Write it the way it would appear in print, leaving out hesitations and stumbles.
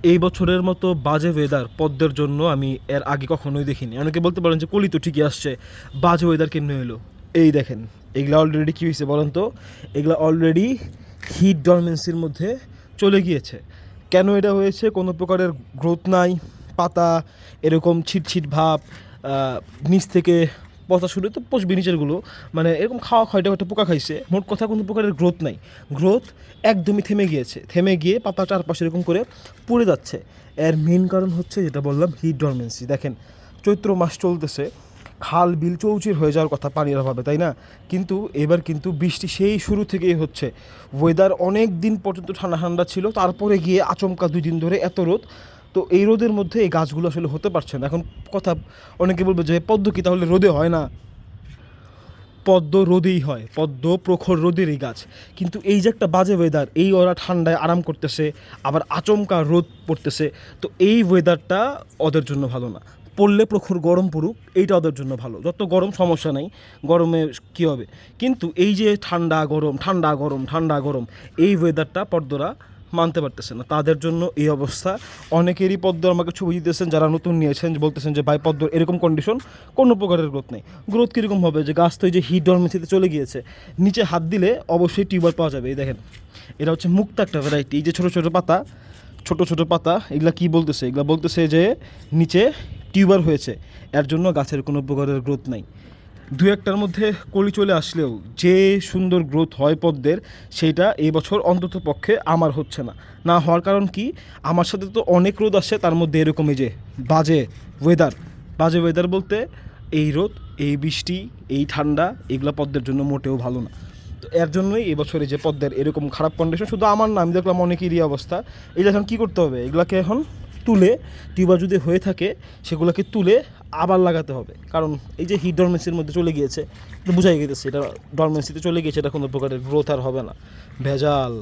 এই বছরের মতো বাজে ওয়েদার পদ্মের জন্য আমি এর আগে কখনোই দেখিনি। অনেকে বলতে পারেন যে কলি তো ঠিকই আসছে, বাজে ওয়েদার কেন এলো? এই দেখেন, এগুলা অলরেডি কী হয়েছে বলেন তো? এগুলা অলরেডি হিট ডরমেন্সির মধ্যে চলে গিয়েছে। কেন এটা হয়েছে? কোনো প্রকারের গ্রোথ নাই, পাতা এরকম ছিটছিট ভাব, নিচ থেকে পচা শুরু তো পচবে নিচেরগুলো, মানে এরকম খাওয়া খয়টা একটা পোকা খাইছে। মোট কথা কোনো প্রকারের গ্রোথ নাই, গ্রোথ একদমই থেমে গিয়েছে, থেমে গিয়ে পাতা চারপাশে এরকম করে পুড়ে যাচ্ছে। এর মেন কারণ হচ্ছে যেটা বললাম, হিট ডরমেন্সি। দেখেন, চৈত্র মাস চলতেছে, খাল বিল চৌচির হয়ে যাওয়ার কথা পানির অভাবে, তাই না? কিন্তু এবার কিন্তু বৃষ্টি সেই শুরু থেকেই হচ্ছে। ওয়েদার অনেক দিন পর্যন্ত ঠান্ডা ঠান্ডা ছিল, তারপরে গিয়ে আচমকা 2 দিন ধরে এত রোদ। তো এই রোদের মধ্যে এই গাছগুলো আসলে হতে পারছে না। এখন কথা, অনেকে বলবে যে পদ্ম কি তাহলে রোদে হয় না? পদ্ম রোদেই হয়, পদ্ম প্রখর রোদেরই গাছ। কিন্তু এই যে একটা বাজে ওয়েদার, এই ওরা ঠান্ডায় আরাম করতেছে, আবার আচমকা রোদ পড়তেছে, তো এই ওয়েদারটা ওদের জন্য ভালো না। পড়লে প্রখর গরম পড়ুক, এইটা ওদের জন্য ভালো। যত গরম সমস্যা নেই, গরমে কী হবে, কিন্তু এই যে ঠান্ডা গরম ঠান্ডা গরম ঠান্ডা গরম, এই ওয়েদারটা পদ্মরা মানতে পারতেছে না, তাদের জন্য এই অবস্থা। অনেকেরই পদ্ম আমাকে ছবি দিতেছেন যারা নতুন নিয়েছেন, বলতেছেন যে ভাই পদ্মর এরকম কন্ডিশন, কোনো প্রকারের গ্রোথ নেই। গ্রোথ কীরকম হবে? যে গাছ তো এই যে হিট ডরমেন্সিতে চলে গিয়েছে, নিচে হাত দিলে অবশ্যই টিউবার পাওয়া যাবে। এই দেখেন, এটা হচ্ছে মুক্তা একটা ভ্যারাইটি। এই যে ছোটো ছোটো পাতা, ছোটো ছোটো পাতা, এগুলা কী বলতেছে? এগুলা বলতেছে যে নিচে টিউবার হয়েছে, এর জন্য গাছের কোনো প্রকারের গ্রোথ নাই। দু একটার মধ্যে কলি চলে আসলেও যে সুন্দর গ্রোথ হয় পদ্মের, সেইটা এই বছর অন্তত পক্ষে আমার হচ্ছে না। না হওয়ার কারণ কি? আমার সাথে তো অনেক রোদ আসে, তার মধ্যে এরকমই যে বাজে ওয়েদার। বাজে ওয়েদার বলতে এই রোদ, এই বৃষ্টি, এই ঠান্ডা, এগুলো পদ্মের জন্য মোটেও ভালো না। তো এর জন্যই এবছরে যে পদ্মের এরকম খারাপ কন্ডিশন, শুধু আমার না, আমি দেখলাম অনেকেরই অবস্থা। এগুলো এখন কী করতে হবে? এগুলাকে এখন তুলে, টিউবার যদি হয়ে থাকে সেগুলোকে তুলে আবার লাগাতে হবে। কারণ এই যে হিট ডরমেন্সির মধ্যে চলে গিয়েছে, তো বোঝাই গেছে এটা ডরমেন্সিতে চলে গিয়েছে, এটা কোনো প্রকারের গ্রোথ আর হবে না। ভেজাল।